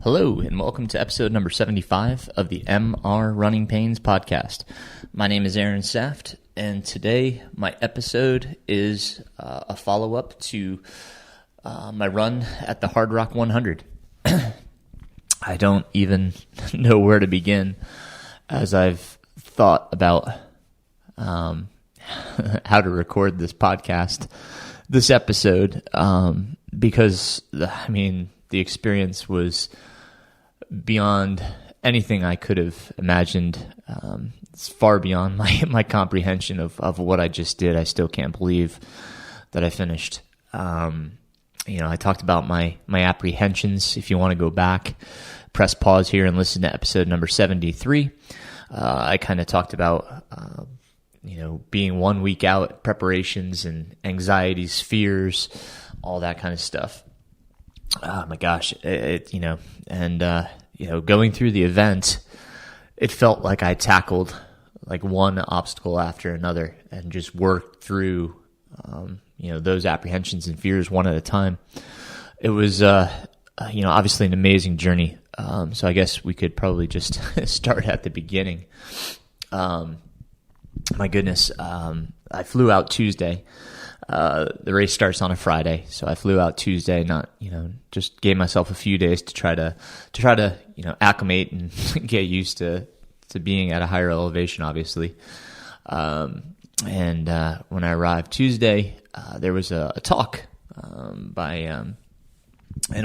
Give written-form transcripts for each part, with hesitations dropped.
Hello, and welcome to episode number 75 of the MR Runningpains podcast. My name is Aaron Saft, and today my episode is a follow-up to my run at the Hardrock 100. I don't even know where to begin as I've thought about how to record this podcast, this episode, because, the experience was beyond anything I could have imagined. It's far beyond my comprehension of what I just did. I still can't believe that I finished. I talked about my apprehensions. If you want to go back, press pause here and listen to episode number 73. I kind of talked about, being 1 week out, preparations and anxieties, fears, all that kind of stuff. Oh my gosh, going through the event, it felt like I tackled like one obstacle after another and just worked through, those apprehensions and fears one at a time. It was, obviously an amazing journey. So I guess we could probably just start at the beginning. My goodness, I flew out Tuesday. The race starts on a Friday, so I flew out Tuesday, just gave myself a few days to try to acclimate and get used to being at a higher elevation, obviously. And when I arrived Tuesday, there was a talk by an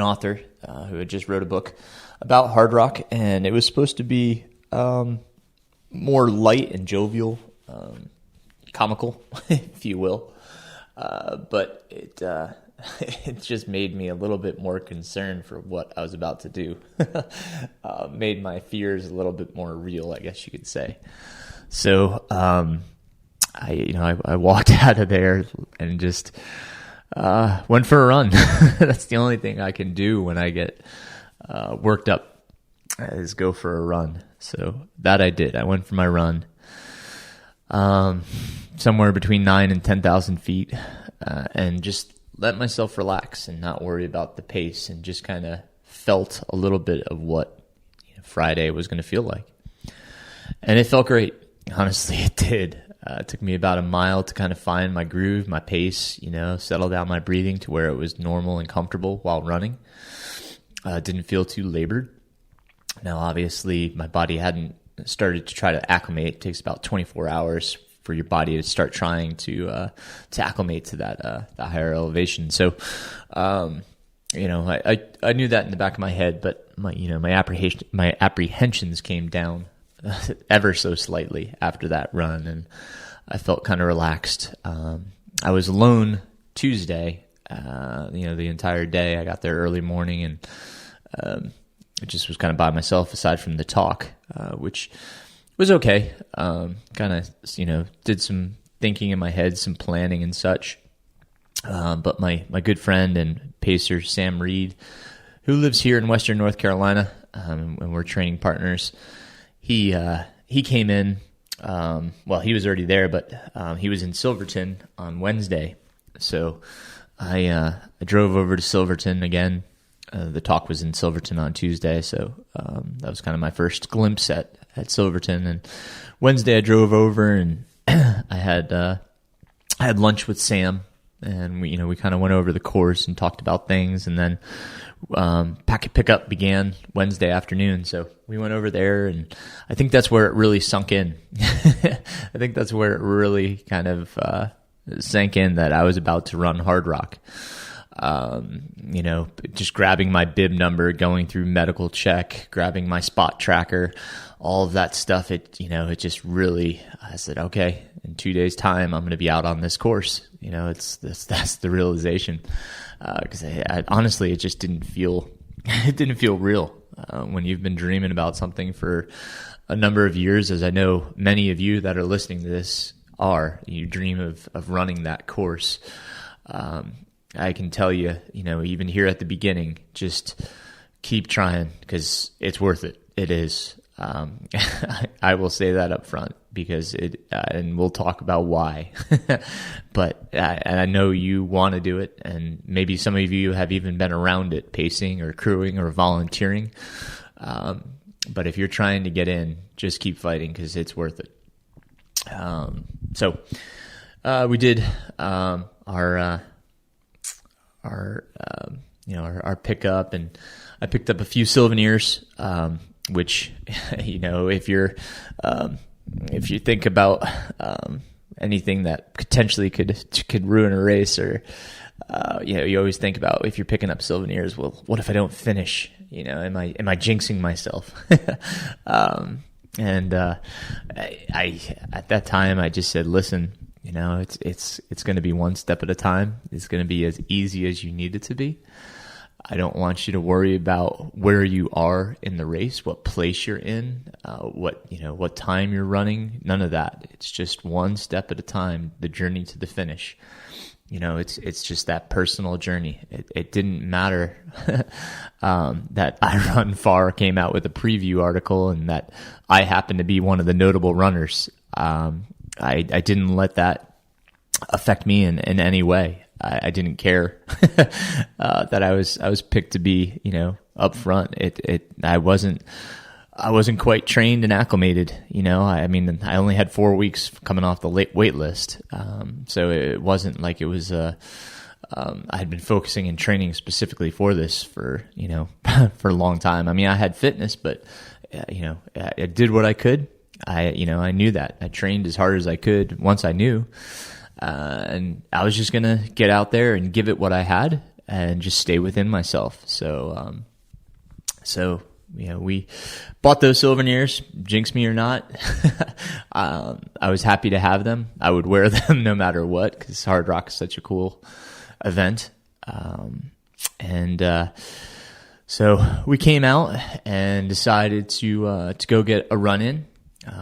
author who had just wrote a book about Hardrock, and it was supposed to be more light and jovial, comical, if you will. But it just made me a little bit more concerned for what I was about to do. Made my fears a little bit more real, I guess you could say. So, I walked out of there and just went for a run. That's the only thing I can do when I get worked up, is go for a run. So that I did. I went for my run. Somewhere between 9 and 10,000 feet, and just let myself relax and not worry about the pace, and just kind of felt a little bit of what Friday was going to feel like. And it felt great. Honestly, it did. It took me about a mile to kind of find my groove, my pace, settle down my breathing to where it was normal and comfortable while running. Didn't feel too labored. Now, obviously, my body hadn't started to try to acclimate. It takes about 24 hours for your body to start trying to acclimate to that higher elevation. So, I knew that in the back of my head, but my apprehensions came down ever so slightly after that run, and I felt kind of relaxed. I was alone Tuesday, the entire day. I got there early morning, and I just was kind of by myself aside from the talk, which was okay. Kind of, did some thinking in my head, some planning and such. But my good friend and pacer, Sam Reed, who lives here in Western North Carolina, and we're training partners, he came in. He was already there, but he was in Silverton on Wednesday. So I drove over to Silverton again. The talk was in Silverton on Tuesday, so that was kind of my first glimpse at Silverton. And Wednesday I drove over, and I had lunch with Sam, and we kind of went over the course and talked about things. And then packet pickup began Wednesday afternoon, so we went over there, and I think that's where it really sunk in. I think that's where it really kind of sank in that I was about to run Hardrock. Just grabbing my bib number, going through medical check, grabbing my spot tracker, all of that stuff. It just really, I said, okay, in 2 days' time, I'm going to be out on this course. That's the realization. Because I honestly, it just didn't feel real. When you've been dreaming about something for a number of years, as I know many of you that are listening to this you dream of running that course. I can tell you, even here at the beginning, just keep trying, because it's worth it. It is. I will say that up front because and we'll talk about why. But and I know you want to do it, and maybe some of you have even been around it, pacing or crewing or volunteering. But if you're trying to get in, just keep fighting because it's worth it. So we did our pickup, and I picked up a few souvenirs. Which, if you think about anything that potentially could ruin a race, or you always think about if you're picking up souvenirs. Well, what if I don't finish? Am I jinxing myself? I at that time I just said, listen, it's going to be one step at a time. It's going to be as easy as you need it to be. I don't want you to worry about where you are in the race, what place you're in, what time you're running. None of that. It's just one step at a time, the journey to the finish. It's just that personal journey. It didn't matter that I Run Far came out with a preview article and that I happen to be one of the notable runners. I didn't let that affect me in any way. I didn't care that I was picked to be, up front. I wasn't quite trained and acclimated. I only had 4 weeks coming off the wait list. So it wasn't like it was, I had been focusing and training specifically for this for a long time. I had fitness, but I did what I could. I knew that. I trained as hard as I could once I knew. And I was just going to get out there and give it what I had and just stay within myself. So we bought those souvenirs, jinx me or not. I was happy to have them. I would wear them no matter what, because Hardrock is such a cool event. So we came out and decided to go get a run in.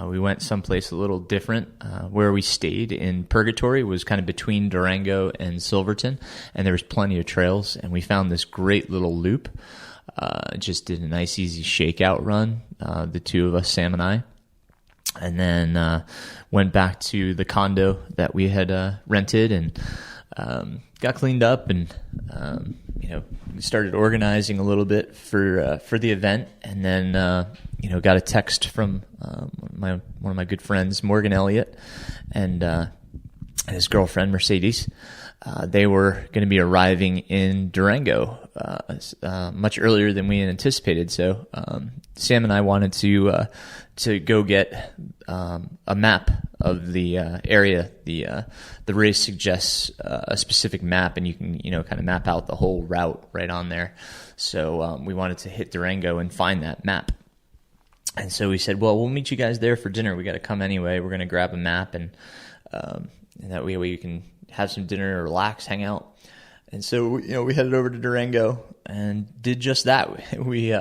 We went someplace a little different. Where we stayed in Purgatory was kind of between Durango and Silverton, and there was plenty of trails, and we found this great little loop. Just did a nice, easy shakeout run, the two of us, Sam and I, and then went back to the condo that we had rented and got cleaned up and started organizing a little bit for the event, and then got a text from one of my good friends, Morgan Elliott, and his girlfriend Mercedes. They were going to be arriving in Durango much earlier than we had anticipated. So Sam and I wanted to go get a map of the area. The race suggests a specific map, and you can kind of map out the whole route right on there. So we wanted to hit Durango and find that map. And so we said, well, we'll meet you guys there for dinner. We got to come anyway. We're going to grab a map, and that way you can have some dinner, relax, hang out. And so we headed over to Durango and did just that. We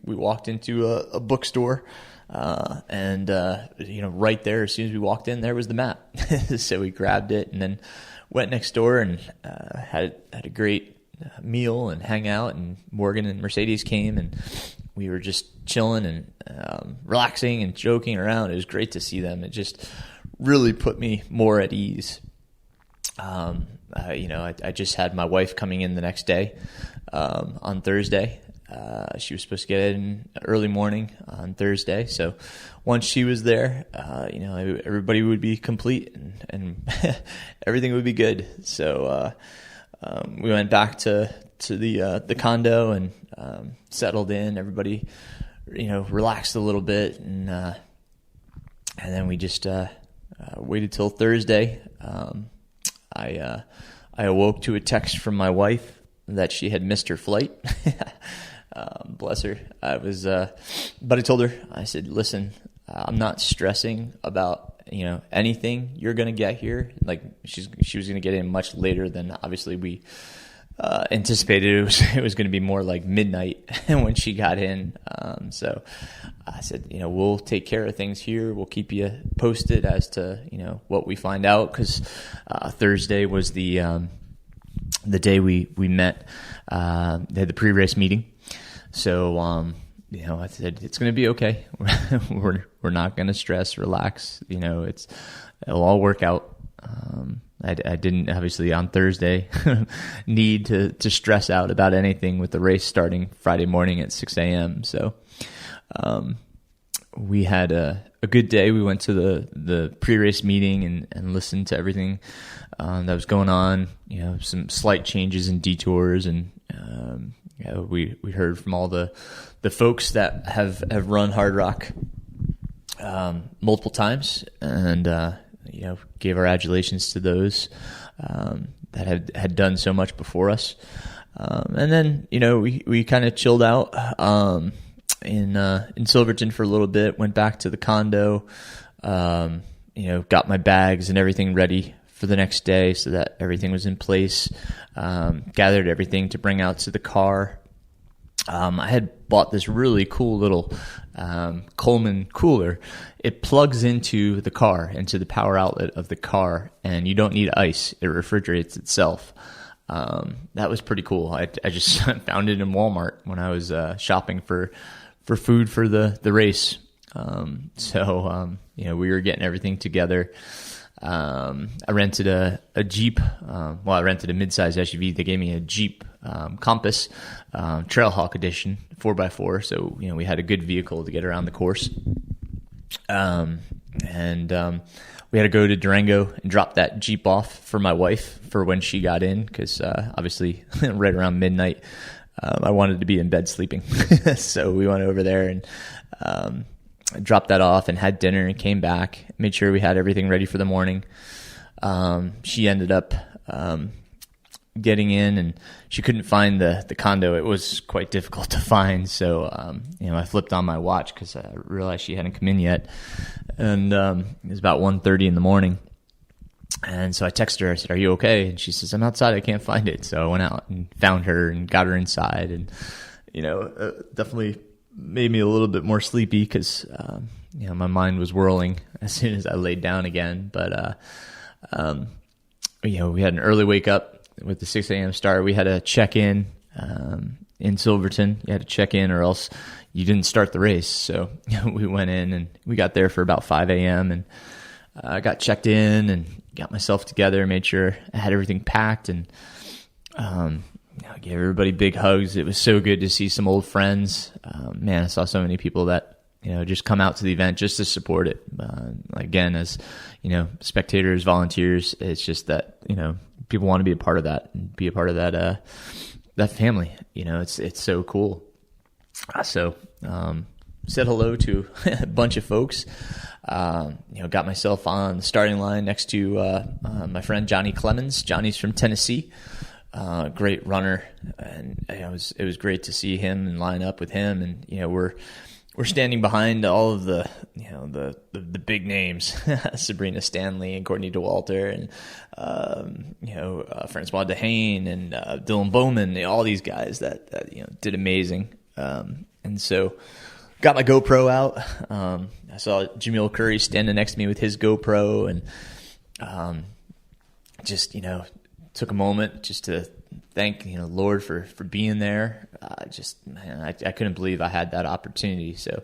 walked into a bookstore, and right there, as soon as we walked in, there was the map. So we grabbed it and then went next door and had a great meal and hang out. And Morgan and Mercedes came, and we were just chilling and relaxing and joking around. It was great to see them. It just really put me more at ease. I just had my wife coming in the next day on Thursday. She was supposed to get in early morning on Thursday. So once she was there, everybody would be complete and everything would be good. So we went back to the condo and settled in. Everybody, relaxed a little bit, and then we just waited till Thursday. I awoke to a text from my wife that she had missed her flight. Bless her. But I told her, I said, listen, I'm not stressing about, anything you're going to get here. Like she was going to get in much later than obviously we anticipated. It was going to be more like midnight when she got in. So I said, we'll take care of things here. We'll keep you posted as to, what we find out. Cause, Thursday was the day we met, they had the pre-race meeting. So, I said, it's going to be okay. We're not going to stress, relax. It'll all work out. I didn't, obviously, on Thursday need to stress out about anything with the race starting Friday morning at 6 a.m. So we had a good day. We went to the pre-race meeting and listened to everything that was going on. Some slight changes and detours, and we heard from all the folks that have run Hardrock multiple times, and gave our adulations to those that had done so much before us. And then, we kind of chilled out in Silverton for a little bit, went back to the condo, got my bags and everything ready for the next day so that everything was in place, gathered everything to bring out to the car. I had bought this really cool little Coleman cooler. It plugs into the car, into the power outlet of the car, and you don't need ice. It refrigerates itself. That was pretty cool. I just found it in Walmart when I was shopping for food for the race. We were getting everything together. I rented a Jeep. I rented a midsize SUV. They gave me a Jeep Compass Trailhawk Edition 4x4. So, we had a good vehicle to get around the course. We had to go to Durango and drop that Jeep off for my wife for when she got in, because obviously right around midnight, I wanted to be in bed sleeping. So we went over there and dropped that off and had dinner and came back, made sure we had everything ready for the morning. She ended up getting in, and she couldn't find the condo. It was quite difficult to find. So, I flipped on my watch because I realized she hadn't come in yet. And it was about 1:30 in the morning. And so I texted her. I said, "Are you okay?" And she says, "I'm outside. I can't find it." So I went out and found her and got her inside. And, definitely made me a little bit more sleepy because, my mind was whirling as soon as I laid down again. But, we had an early wake up with the 6 a.m. start. We had to check in Silverton. You had to check in or else you didn't start the race. So we went in and we got there for about 5 a.m. and I got checked in and got myself together, made sure I had everything packed, and gave everybody big hugs. It was so good to see some old friends. I saw so many people that, just come out to the event just to support it. Again, as, spectators, volunteers, it's just that, people want to be a part of that and be a part of that, that family. It's so cool. Said hello to a bunch of folks. Got myself on the starting line next to my friend Johnny Clemens. Johnny's from Tennessee, great runner, and it was great to see him and line up with him. And we're standing behind all of the big names, Sabrina Stanley and Courtney DeWalter and Francois Dehane and Dylan Bowman, all these guys that did amazing. And so got my GoPro out. I saw Jamil Curry standing next to me with his GoPro, and took a moment just to thank Lord for being there. I couldn't believe I had that opportunity. So,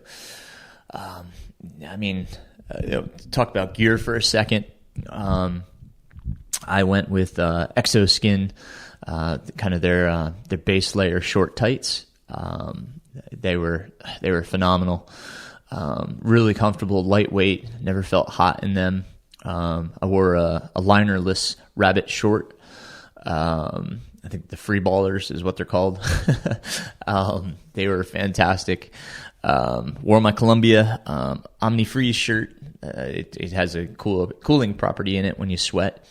talk about gear for a second. I went with Exoskin, kind of their base layer short tights. They were phenomenal. Really comfortable, lightweight, never felt hot in them. I wore a linerless rabbit short. I think the free ballers is what they're called. They were fantastic. Wore my Columbia Omni-Freeze shirt. It has a cooling property in it when you sweat.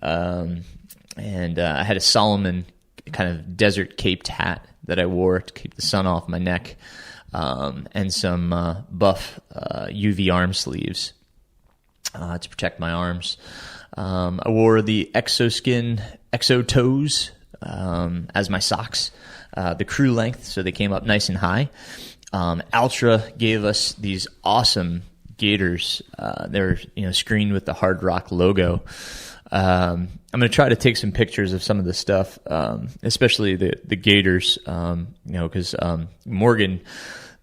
And I had a Solomon kind of desert caped hat that I wore to keep the sun off my neck, and some buff UV arm sleeves to protect my arms. I wore the Exoskin Exo Toes as my socks, the crew length, so they came up nice and high. Altra gave us these awesome gaiters. They're screened with the Hardrock logo. I'm going to try to take some pictures of some of the stuff, especially the gaiters, because Morgan,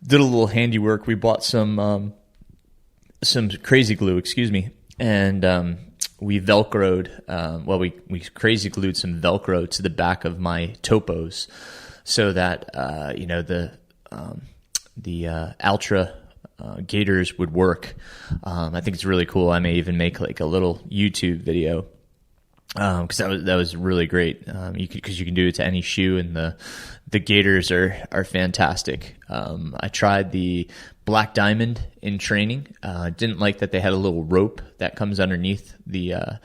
did a little handiwork. We bought some crazy glue, and we Velcroed. We crazy glued some Velcro to the back of my topos, so that the Ultra gaiters would work. I think it's really cool. I may even make like a little YouTube video, because that was really great. Because you can do it to any shoe, and the gaiters are fantastic. I tried the Black Diamond in training. Didn't like that they had a little rope that comes underneath the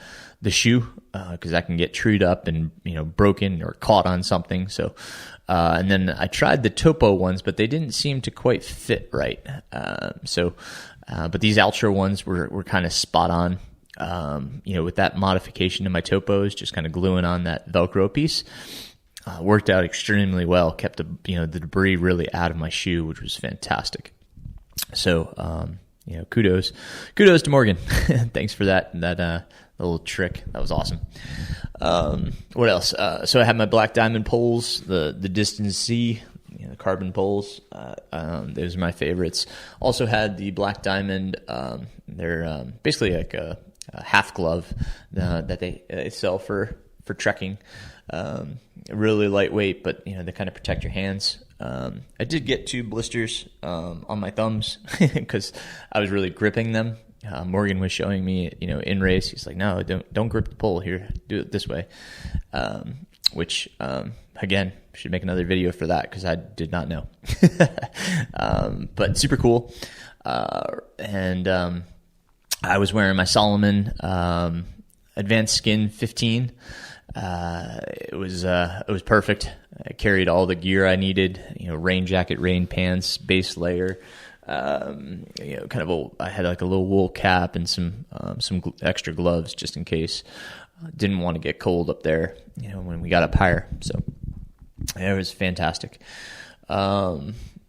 shoe, because that can get trued up and broken or caught on something. So, and then I tried the Topo ones, but they didn't seem to quite fit right. But these Ultra ones were kind of spot on. With that modification to my Topos, just kind of gluing on that Velcro piece, worked out extremely well. Kept the debris really out of my shoe, which was fantastic. So, kudos to Morgan. Thanks for that little trick. That was awesome. What else? So I had my Black Diamond poles, the Distance C, the carbon poles. Those are my favorites. Also had the Black Diamond. They're basically like a half glove that they sell for trekking. Really lightweight, but they kind of protect your hands. I did get 2 blisters on my thumbs because I was really gripping them. Morgan was showing me, in race. He's like, "No, don't grip the pole here. Do it this way." Which again, should make another video for that because I did not know. But super cool. And I was wearing my Solomon Advanced Skin 15. It was perfect. I carried all the gear I needed, rain jacket, rain pants, base layer, I had like a little wool cap and some extra gloves just in case. Didn't want to get cold up there, when we got up higher. So it was fantastic.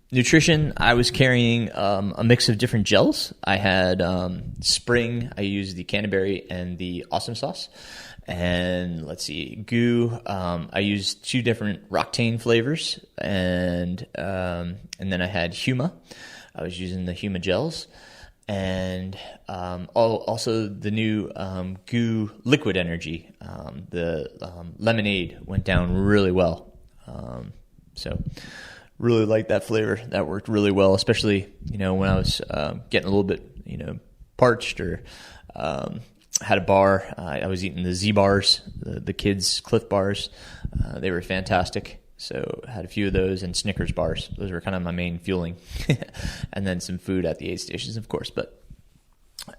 Nutrition, I was carrying a mix of different gels. I had Spring. I used the Canterbury and the Awesome Sauce. And let's see, goo. I used 2 different Roctane flavors, and then I had Huma. I was using the Huma gels, and also the new goo liquid energy. The lemonade went down really well, so really liked that flavor. That worked really well, especially when I was getting a little bit parched or had a bar. I was eating the Z bars, the kids' Cliff bars. They were fantastic. So had a few of those, and Snickers bars. Those were kind of my main fueling. And then some food at the aid stations, of course. But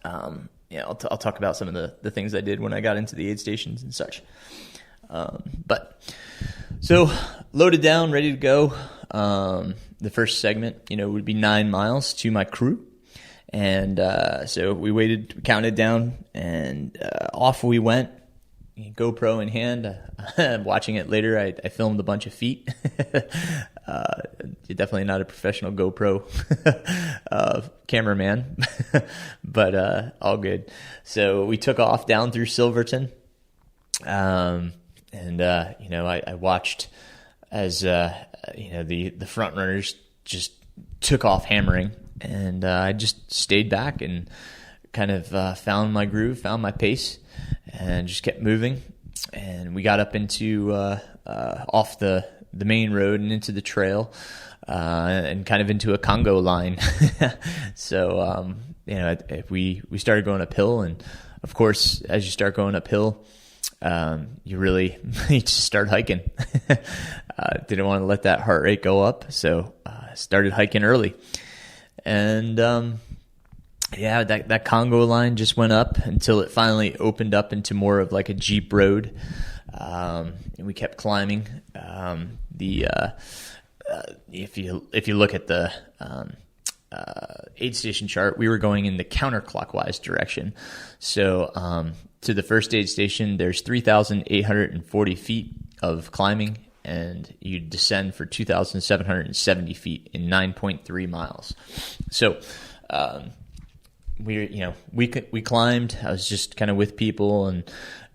I'll talk about some of the things I did when I got into the aid stations and such. But so loaded down, ready to go. The first segment, would be 9 miles to my crew. And so we counted down, and off we went, GoPro in hand. Watching it later, I filmed a bunch of feet. Definitely not a professional GoPro cameraman, but all good. So we took off down through Silverton, and I watched as the front runners just took off hammering. And I just stayed back and kind of found my groove, found my pace, and just kept moving. And we got up into off the main road and into the trail, and kind of into a Congo line. So we started going uphill, and of course, as you start going uphill, you just start hiking. Didn't want to let that heart rate go up, so started hiking early. And that Congo line just went up until it finally opened up into more of like a Jeep road. And we kept climbing. If you look at the aid station chart, we were going in the counterclockwise direction. So to the first aid station, there's 3,840 feet of climbing, and you descend for 2,770 feet in 9.3 miles. So we climbed. I was just kind of with people, and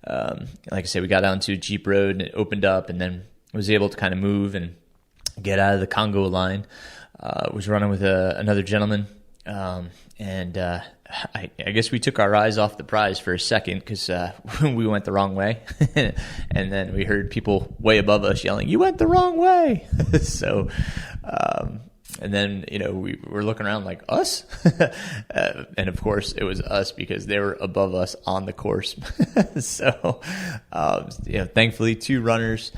like I said, we got out into a Jeep road, and it opened up, and then was able to kind of move and get out of the Congo line. was running with another gentleman, and I guess we took our eyes off the prize for a second because we went the wrong way, and then we heard people way above us yelling, "You went the wrong way!" So, and then we were looking around like, us, and of course it was us because they were above us on the course. So, thankfully 2 runners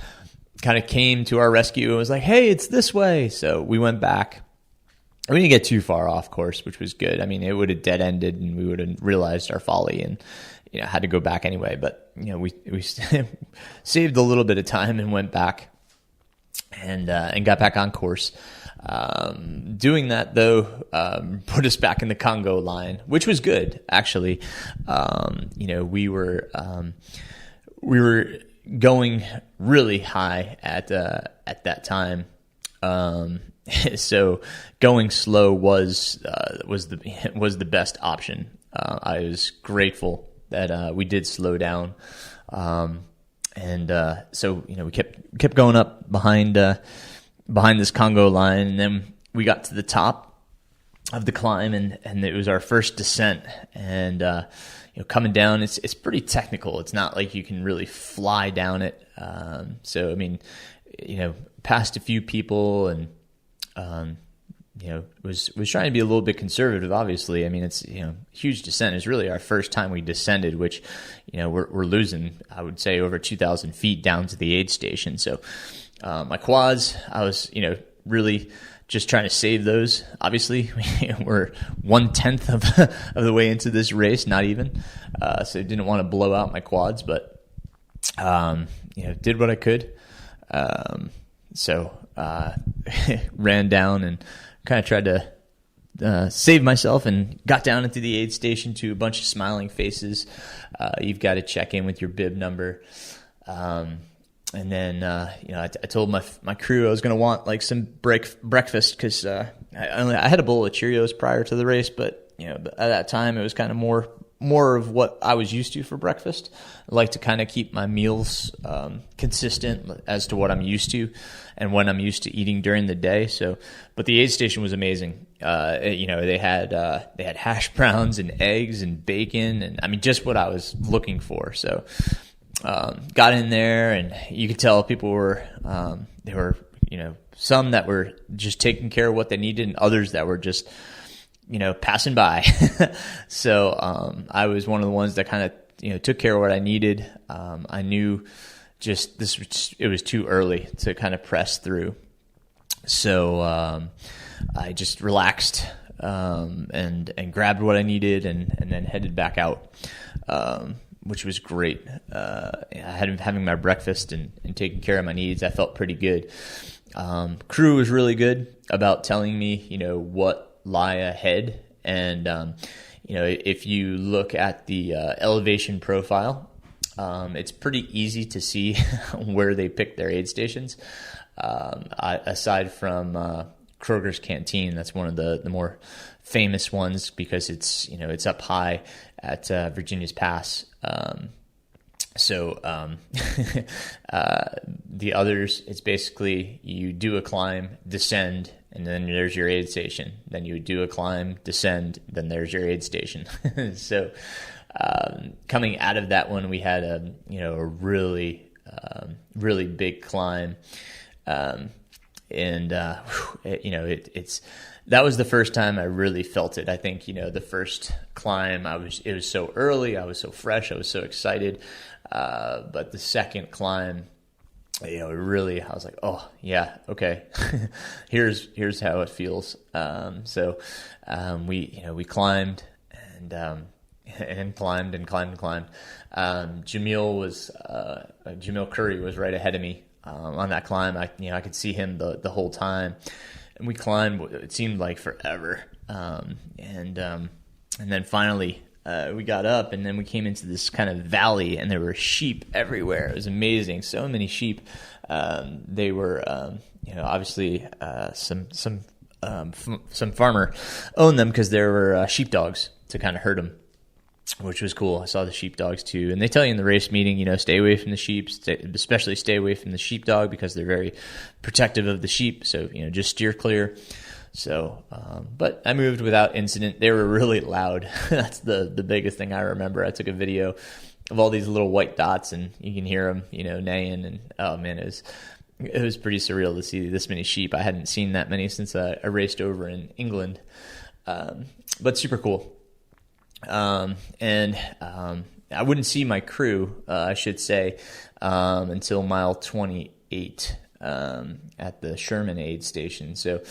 kind of came to our rescue and was like, "Hey, it's this way." So we went back. We didn't get too far off course, which was good. I mean, it would have dead ended and we would have realized our folly and, had to go back anyway. But, we saved a little bit of time and went back and got back on course. Doing that though, put us back in the Congo line, which was good, actually. We were going really high at that time. So going slow was the best option. I was grateful that we did slow down, so we kept going up behind this Congo line, and then we got to the top of the climb, and it was our first descent, and coming down, it's pretty technical. It's not like you can really fly down it. So I mean, passed a few people and. Was trying to be a little bit conservative, obviously. I mean, it's, huge descent. It's really our first time we descended, which, we're losing, I would say, over 2,000 feet down to the aid station. So, my quads, I was, really just trying to save those. Obviously, we're 1/10 of the way into this race, not even. So didn't want to blow out my quads, but, did what I could. So ran down and kind of tried to save myself and got down into the aid station to a bunch of smiling faces. You've got to check in with your bib number. And then, I told my crew I was going to want like some breakfast because I had a bowl of Cheerios prior to the race, but, at that time it was kind of more of what I was used to for breakfast. I like to kind of keep my meals consistent as to what I'm used to and when I'm used to eating during the day. So, but the aid station was amazing. They had hash browns and eggs and bacon, and I mean just what I was looking for. So, got in there, and you could tell people were there were some that were just taking care of what they needed, and others that were just passing by. So, I was one of the ones that kind of, took care of what I needed. I knew just it was too early to kind of press through. So, I just relaxed, and grabbed what I needed and then headed back out, which was great. Having my breakfast and taking care of my needs, I felt pretty good. Crew was really good about telling me, what lie ahead. And, if you look at the elevation profile, it's pretty easy to see where they picked their aid stations. Aside from Kroger's Canteen, that's one of the more famous ones because it's it's up high at Virginia's Pass. The others, it's basically you do a climb, descend, and then there's your aid station. Then you would do a climb, descend, then there's your aid station. So coming out of that one, we had a really big climb, that was the first time I really felt it. I think the first climb it was so early, I was so fresh, I was so excited, but the second climb, really, I was like, oh yeah, okay, here's how it feels. We climbed and climbed and climbed and climbed. Jamil Curry was right ahead of me on that climb. I could see him the whole time, and we climbed. It seemed like forever, and then finally we got up, and then we came into this kind of valley, and there were sheep everywhere. It was amazing, so many sheep. They were, obviously some farmer owned them because there were sheepdogs to kind of herd them, which was cool. I saw the sheepdogs too. And they tell you in the race meeting, stay away from the sheep, especially stay away from the sheepdog because they're very protective of the sheep. So, just steer clear. So, but I moved without incident. They were really loud. That's the biggest thing I remember. I took a video of all these little white dots, and you can hear them, neighing. And oh man, it was pretty surreal to see this many sheep. I hadn't seen that many since I raced over in England, but super cool. And I wouldn't see my crew, I should say, until mile 28 at the Sherman Aid Station. So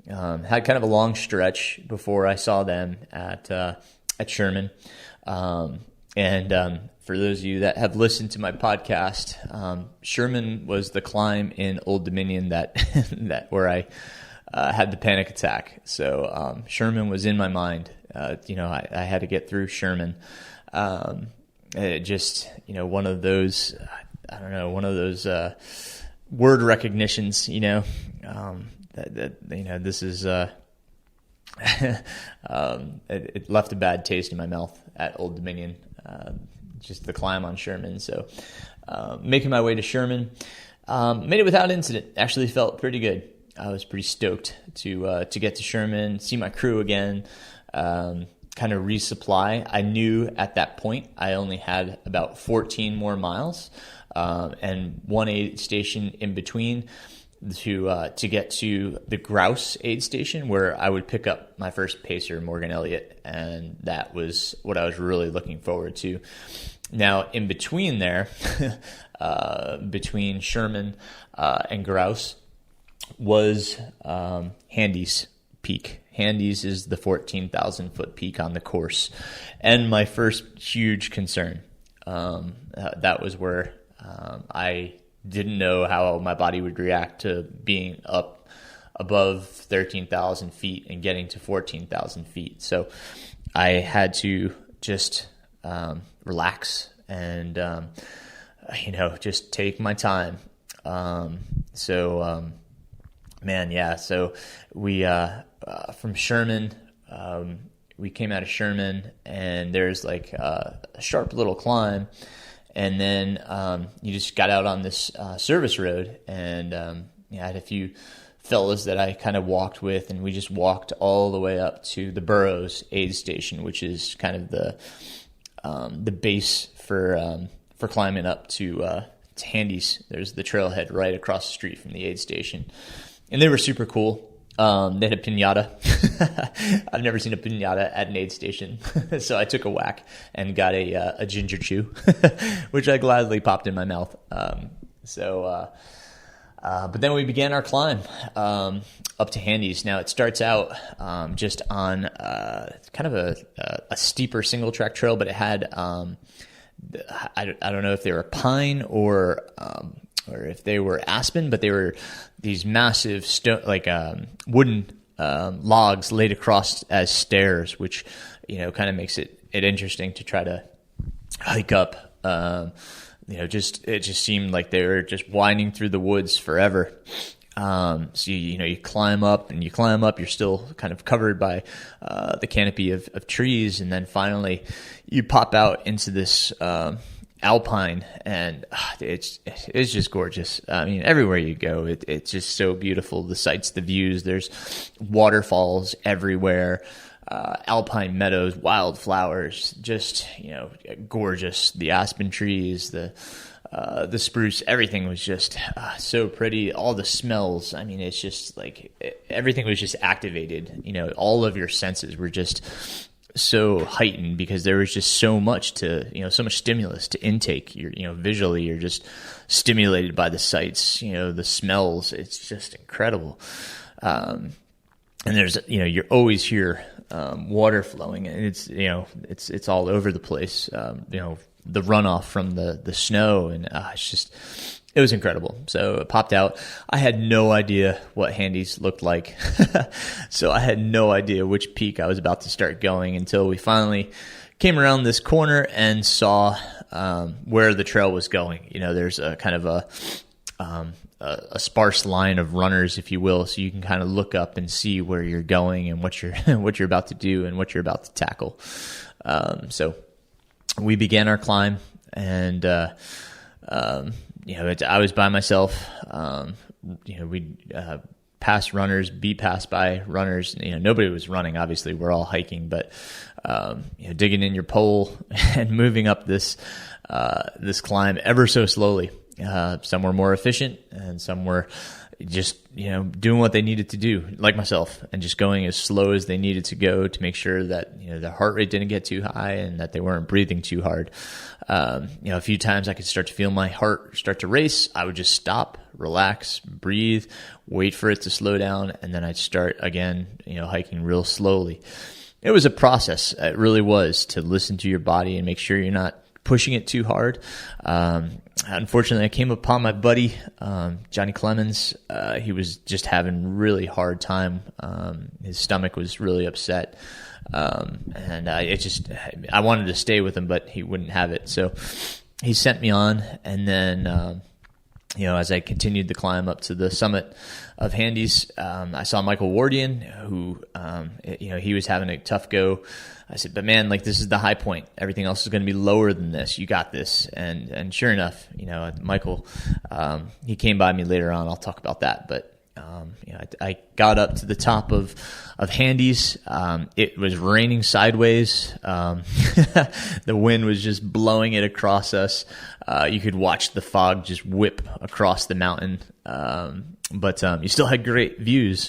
had kind of a long stretch before I saw them at Sherman. And for those of you that have listened to my podcast, Sherman was the climb in Old Dominion that where I had the panic attack. So Sherman was in my mind. I had to get through Sherman. It just, one of those, word recognitions, that this is, it left a bad taste in my mouth at Old Dominion, just the climb on Sherman. So, making my way to Sherman, made it without incident. Actually felt pretty good. I was pretty stoked to get to Sherman, see my crew again, kind of resupply. I knew at that point I only had about 14 more miles, and one aid station in between to get to the grouse aid station, where I would pick up my first pacer, Morgan Elliott, and that was what I was really looking forward to. Now, in between there, between Sherman and grouse, was Handy's peak. Handy's is the 14,000 foot peak on the course, and my first huge concern. That was where I didn't know how my body would react to being up above 13,000 feet and getting to 14,000 feet. So I had to just relax and just take my time. So we from Sherman, we came out of Sherman, and there's like a sharp little climb, and then you just got out on this service road, and I had a few fellas that I kind of walked with, and we just walked all the way up to the Burroughs Aid Station, which is kind of the base for climbing up to Handy's. There's the trailhead right across the street from the aid station, and they were super cool. They had a piñata. I've never seen a piñata at an aid station. So I took a whack and got a ginger chew, which I gladly popped in my mouth. But then we began our climb up to Handy's. Now it starts out just on kind of a steeper single track trail, but it had I don't know if they were pine or if they were aspen, but they were these massive wooden logs laid across as stairs, which kind of makes it interesting to try to hike up. It just seemed like they were just winding through the woods forever. So you climb up, you're still kind of covered by the canopy of trees, and then finally you pop out into this alpine, and it's just gorgeous. I mean, everywhere you go, it's just so beautiful. The sights, the views, there's waterfalls everywhere, alpine meadows, wildflowers, just gorgeous. The aspen trees, the spruce, everything was just so pretty. All the smells, I mean, it's just like everything was just activated. All of your senses were just so heightened because there was just so much so much stimulus to intake. You're visually, you're just stimulated by the sights, the smells. It's just incredible. And there's, you always hear water flowing, and it's all over the place. The runoff from the snow, and it was incredible. So it popped out. I had no idea what Handy's looked like. So I had no idea which peak I was about to start going until we finally came around this corner and saw where the trail was going. There's a kind of a sparse line of runners, if you will, so you can kind of look up and see where you're going and what you're about to do and what you're about to tackle. So we began our climb, and I was by myself. We pass runners, be passed by runners. Nobody was running. Obviously, we're all hiking, but digging in your pole and moving up this climb ever so slowly. Some were more efficient, and some were just doing what they needed to do, like myself, and just going as slow as they needed to go to make sure that their heart rate didn't get too high and that they weren't breathing too hard. A few times I could start to feel my heart start to race. I would just stop, relax, breathe, wait for it to slow down, and then I'd start again, hiking real slowly. It was a process. It really was, to listen to your body and make sure you're not pushing it too hard. Unfortunately, I came upon my buddy, Johnny Clemens. He was just having really hard time. His stomach was really upset. And I wanted to stay with him, but he wouldn't have it. So he sent me on, and then, as I continued the climb up to the summit of Handies, I saw Michael Wardian, who, he was having a tough go. I said, but man, this is the high point. Everything else is going to be lower than this. You got this. And sure enough, Michael, he came by me later on. I'll talk about that. But, I got up to the top of Handies. It was raining sideways. The wind was just blowing it across us. You could watch the fog just whip across the mountain. But you still had great views.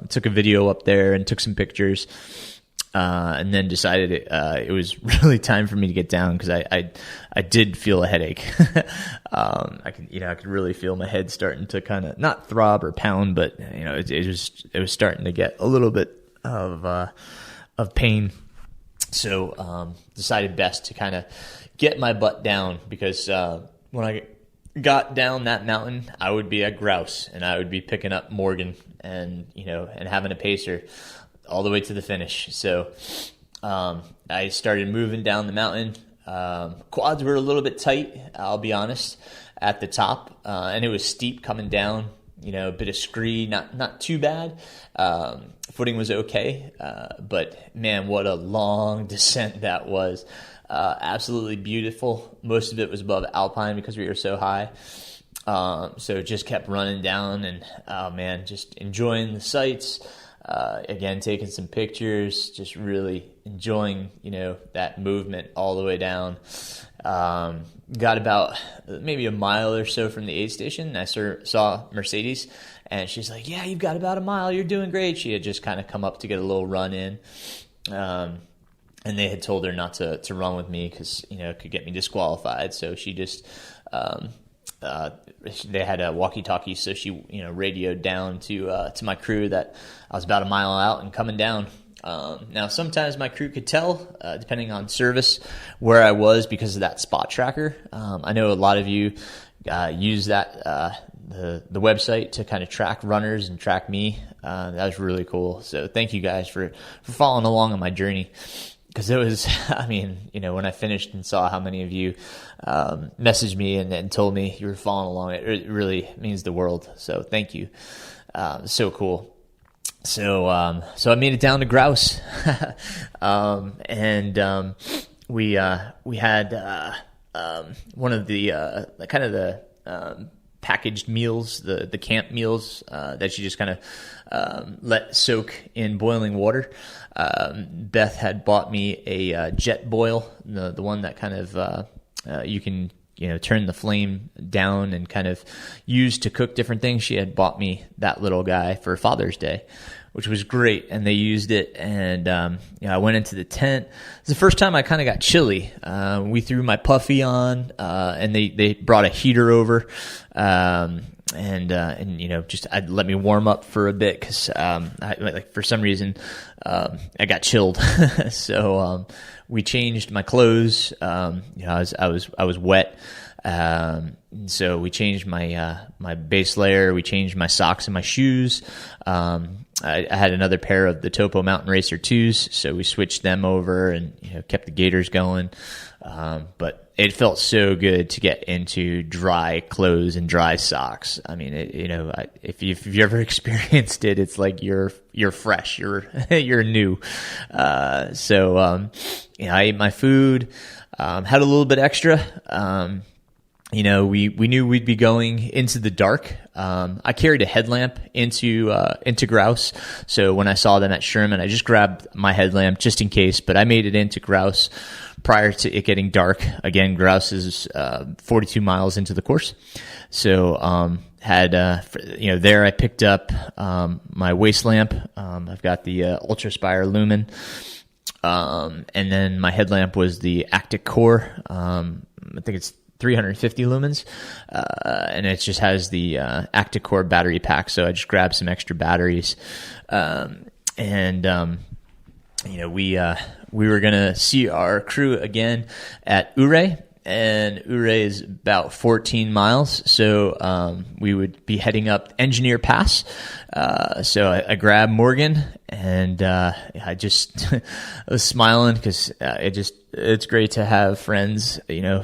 Took a video up there and took some pictures. And then decided it was really time for me to get down, because I did feel a headache. I could really feel my head starting to kind of not throb or pound, but it was starting to get a little bit of pain. So decided best to kind of get my butt down, because when I got down that mountain, I would be a grouse, and I would be picking up Morgan and having a pacer all the way to the finish. So I started moving down the mountain. Quads were a little bit tight, I'll be honest, at the top, and it was steep coming down. A bit of scree, not too bad. Footing was okay, but man, what a long descent that was. Absolutely beautiful. Most of it was above alpine because we were so high. So just kept running down, and oh man, just enjoying the sights. Again, taking some pictures, just really enjoying, that movement all the way down. Got about maybe a mile or so from the aid station, and I saw Mercedes, and she's like, yeah, you've got about a mile. You're doing great. She had just kind of come up to get a little run in. And they had told her not to run with me because, it could get me disqualified. So she just, they had a walkie-talkie, so she, radioed down to my crew that I was about a mile out and coming down. Now, sometimes my crew could tell, depending on service, where I was because of that spot tracker. I know a lot of you use that the website to kind of track runners and track me. That was really cool. So thank you guys for following along on my journey. Because it was, when I finished and saw how many of you messaged me and told me you were following along, it really means the world. So thank you. So cool. So I made it down to Grouse, and we had one of the kind of the packaged meals, the camp meals that you just kind of let soak in boiling water. Beth had bought me a jet boil, the one that kind of you can turn the flame down and kind of use to cook different things. She had bought me that little guy for Father's Day, which was great, and they used it. And I went into the tent. It's the first time I kind of got chilly. We threw my puffy on, and they brought a heater over. And just I'd let me warm up for a bit because for some reason I got chilled. So we changed my clothes. I was wet. So we changed my base layer. We changed my socks and my shoes. I had another pair of the Topo Mountain Racer 2s, so we switched them over and kept the gaiters going. But it felt so good to get into dry clothes and dry socks. I mean, if you've ever experienced it, it's like you're fresh, you're new. So I ate my food, had a little bit extra. we knew we'd be going into the dark. I carried a headlamp into Grouse. So when I saw them at Sherman, I just grabbed my headlamp just in case, but I made it into Grouse prior to it getting dark. Again, Grouse is 42 miles into the course. So there I picked up my waist lamp. I've got the Ultraspire Lumen. And then my headlamp was the Actic Core. I think it's 350 lumens, and it just has the Actic Core battery pack. So I just grabbed some extra batteries, we were gonna see our crew again at Ouray, and Ouray is about 14 miles. So we would be heading up Engineer Pass. So I grabbed Morgan, and I just I was smiling because it's great to have friends,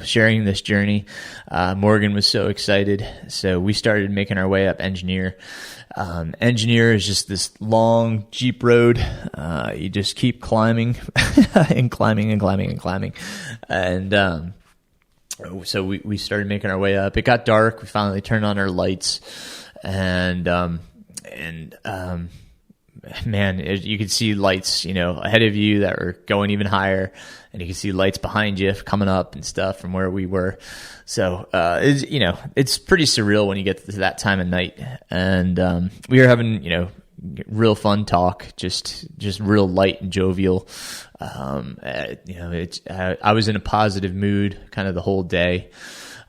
sharing this journey. Morgan was so excited. So we started making our way up Engineer. Engineer is just this long Jeep road. You just keep climbing and climbing and climbing and climbing. And so we started making our way up. It got dark. We finally turned on our lights, and man, you could see lights, ahead of you that were going even higher, and you could see lights behind you coming up and stuff from where we were. So, it's pretty surreal when you get to that time of night. And we were having, real fun talk, just real light and jovial. I was in a positive mood kind of the whole day.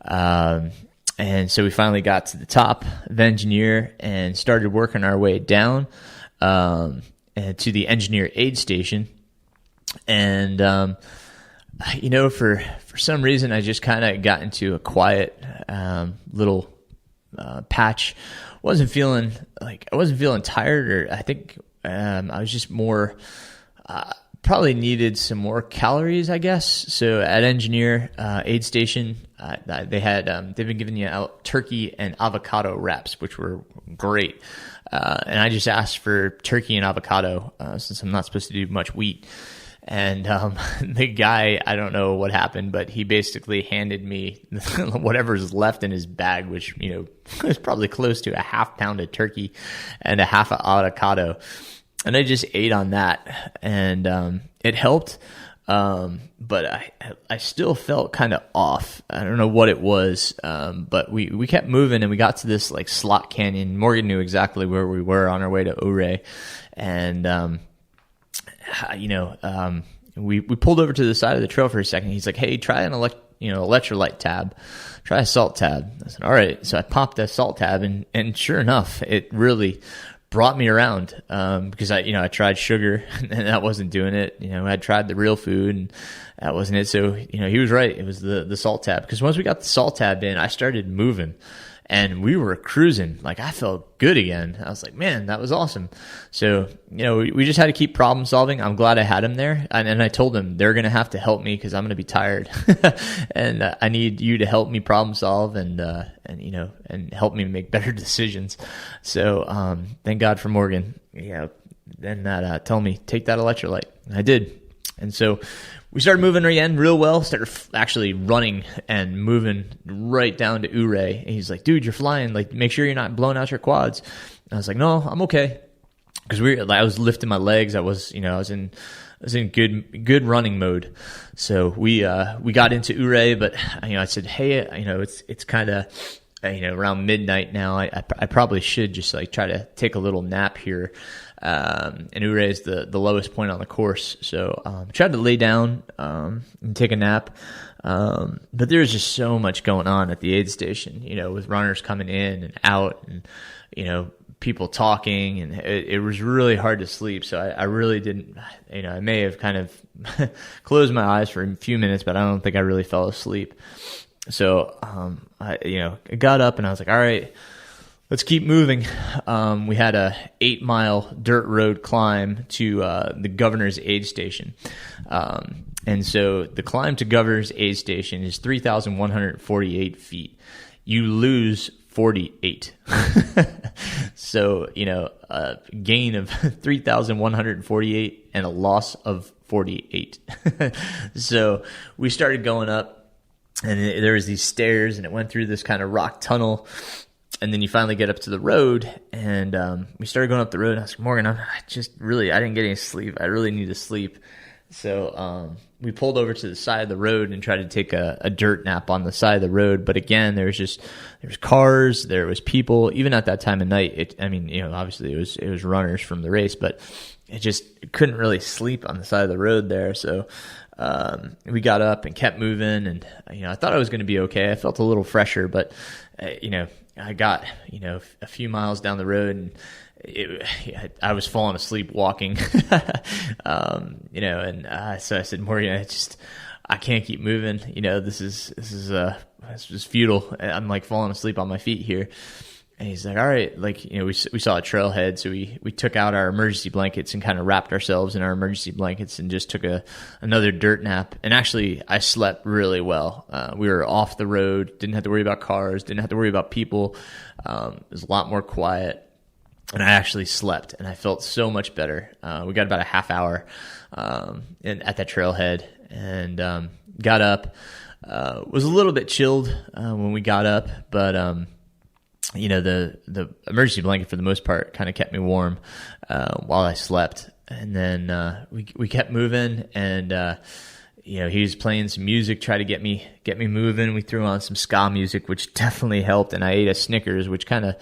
And so we finally got to the top of Engineer and started working our way down to the Engineer Aid Station. And, for some reason, I just kind of got into a quiet little patch. I wasn't feeling tired, or I think I was just more probably needed some more calories, I guess. So at Engineer Aid Station, they've been giving you out turkey and avocado wraps, which were great. And I just asked for turkey and avocado since I'm not supposed to do much wheat. And the guy, I don't know what happened, but he basically handed me whatever's left in his bag, which, was probably close to a half pound of turkey and a half of avocado. And I just ate on that, and it helped. But I still felt kind of off. I don't know what it was, but we kept moving, and we got to this like slot canyon. Morgan knew exactly where we were on our way to Ouray, and we pulled over to the side of the trail for a second. He's like, "Hey, try an electrolyte tab, try a salt tab." I said, "All right." So I popped the salt tab, and sure enough, it really brought me around, because I tried sugar and that wasn't doing it. I tried the real food and that wasn't it. So, he was right. It was the salt tab, because once we got the salt tab in, I started moving and we were cruising. Like, I felt good again. I was like, man, that was awesome. So, we just had to keep problem solving. I'm glad I had him there. And I told him they're going to have to help me because I'm going to be tired and I need you to help me problem solve and help me make better decisions. So, thank God for Morgan. Then that told me, take that electrolyte. I did. And so we started moving again real well, started actually running and moving right down to Ouray. And he's like, dude, you're flying. Like, make sure you're not blowing out your quads. And I was like, no, I'm okay. Because I was lifting my legs. I was in good running mode. So we got into Ouray, but I said, hey, it's kind of around midnight now. I probably should just like try to take a little nap here. And Ouray is the lowest point on the course. So tried to lay down and take a nap. But there's just so much going on at the aid station, with runners coming in and out and, people talking, and it was really hard to sleep. So I really didn't, I may have kind of closed my eyes for a few minutes, but I don't think I really fell asleep. So, I got up and I was like, all right, let's keep moving. We had a 8-mile dirt road climb to the Governor's Aid Station. And so the climb to Governor's Aid Station is 3,148 feet. You lose 48. So, a gain of 3,148 and a loss of 48. So we started going up. and there was these stairs, and it went through this kind of rock tunnel. And then you finally get up to the road, and we started going up the road. And I was like, Morgan, I didn't get any sleep. I really need to sleep. So we pulled over to the side of the road and tried to take a dirt nap on the side of the road. But again, there was cars, there was people. Even at that time of night, obviously it was runners from the race, but it couldn't really sleep on the side of the road there. So we got up and kept moving, and I thought I was going to be okay. I felt a little fresher, but I got a few miles down the road, and I was falling asleep walking. So I said, Morgan, I can't keep moving. This is futile. I'm like falling asleep on my feet here. And he's like, all right, we saw a trailhead, so we took out our emergency blankets and kind of wrapped ourselves in our emergency blankets and just took another dirt nap. And actually, I slept really well. We were off the road, didn't have to worry about cars, didn't have to worry about people. It was a lot more quiet, and I actually slept, and I felt so much better. We got about a half hour at that trailhead, and got up. Was a little bit chilled when we got up, but the emergency blanket for the most part kind of kept me warm while I slept. And then we kept moving, and he was playing some music, try to get me moving. We threw on some ska music, which definitely helped, and I ate a Snickers, which kind of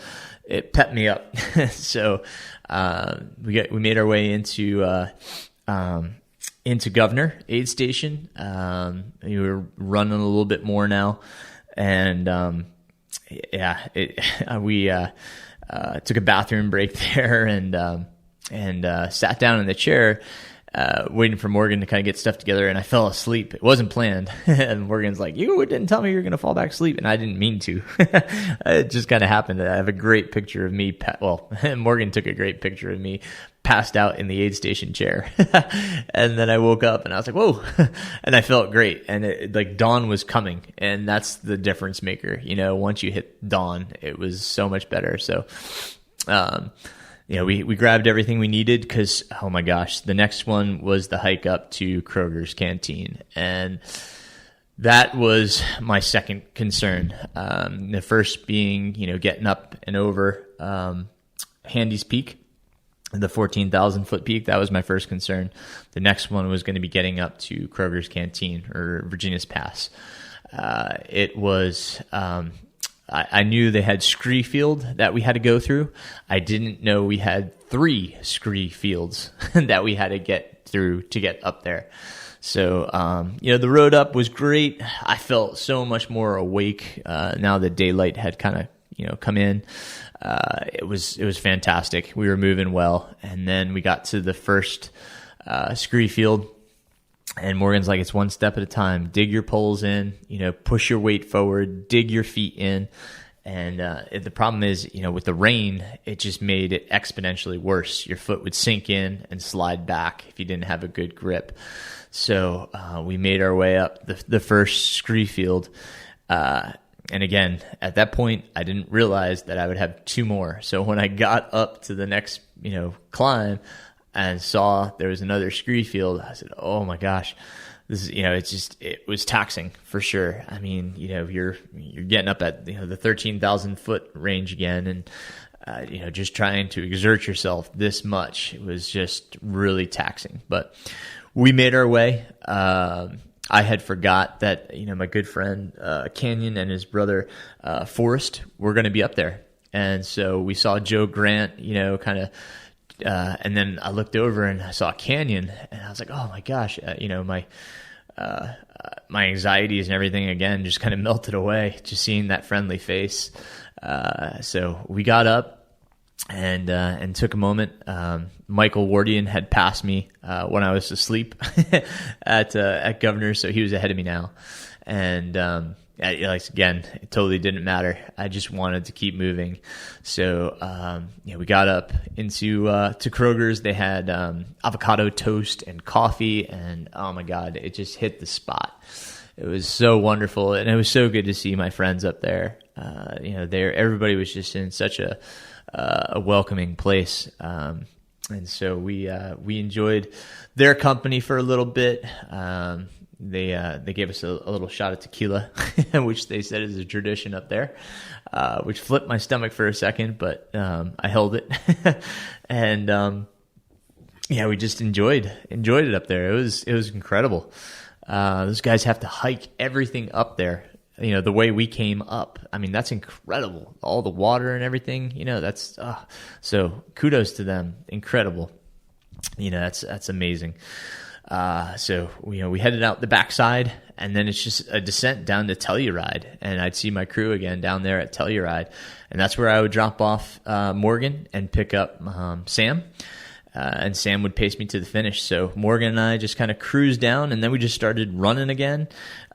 it pepped me up. So we made our way into Governor Aid Station. We were running a little bit more now, and we took a bathroom break there, and sat down in the chair, waiting for Morgan to kind of get stuff together, and I fell asleep. It wasn't planned. And Morgan's like, you didn't tell me you were going to fall back asleep, and I didn't mean to. It just kind of happened. I have a great picture of me. Morgan took a great picture of me passed out in the aid station chair. And then I woke up and I was like, whoa, and I felt great. And dawn was coming, and that's the difference maker. Once you hit dawn, it was so much better. So, we grabbed everything we needed, because, oh my gosh, the next one was the hike up to Kroger's Canteen. And that was my second concern. The first being, getting up and over Handy's Peak, the 14,000 foot peak. That was my first concern. The next one was going to be getting up to Kroger's Canteen, or Virginia's Pass. It was, I knew they had scree field that we had to go through. I didn't know we had 3 scree fields that we had to get through to get up there. So, the road up was great. I felt so much more awake now that daylight had kind of, come in. It was fantastic. We were moving well, and then we got to the first scree field, and Morgan's like, it's one step at a time. Dig your poles in, push your weight forward, dig your feet in. And the problem is, with the rain, it just made it exponentially worse. Your foot would sink in and slide back if you didn't have a good grip. So we made our way up the first scree field. And again, at that point, I didn't realize that I would have 2 more. So when I got up to the next, climb and saw there was another scree field, I said, oh my gosh, this is, it was taxing for sure. I mean, you're getting up at, the 13,000 foot range again, and, just trying to exert yourself this much, it was just really taxing. But we made our way. I had forgot that, my good friend Canyon and his brother Forrest were going to be up there. And so we saw Joe Grant, kind of, and then I looked over and I saw Canyon, and I was like, oh my gosh, my anxieties and everything again just kind of melted away, just seeing that friendly face. So we got up and took a moment. Michael Wardian had passed me when I was asleep at Governor, so he was ahead of me now. And again, it totally didn't matter. I just wanted to keep moving. So we got up into to Kroger's. They had avocado toast and coffee, and oh my God, it just hit the spot. It was so wonderful, and it was so good to see my friends up there. Everybody was just in such a welcoming place. And so we enjoyed their company for a little bit. they gave us a little shot of tequila, which they said is a tradition up there, which flipped my stomach for a second, but I held it, and yeah, we just enjoyed it up there. It was incredible. Those guys have to hike everything up there. You know, the way we came up, I mean, that's incredible. All the water and everything, you know, that's, so kudos to them. Incredible. You know, that's amazing. So, you know, we headed out the backside, and then it's just a descent down to Telluride, and I'd see my crew again down there at Telluride, and that's where I would drop off, Morgan and pick up, Sam. And Sam would pace me to the finish. So Morgan and I just kind of cruised down, and then we just started running again.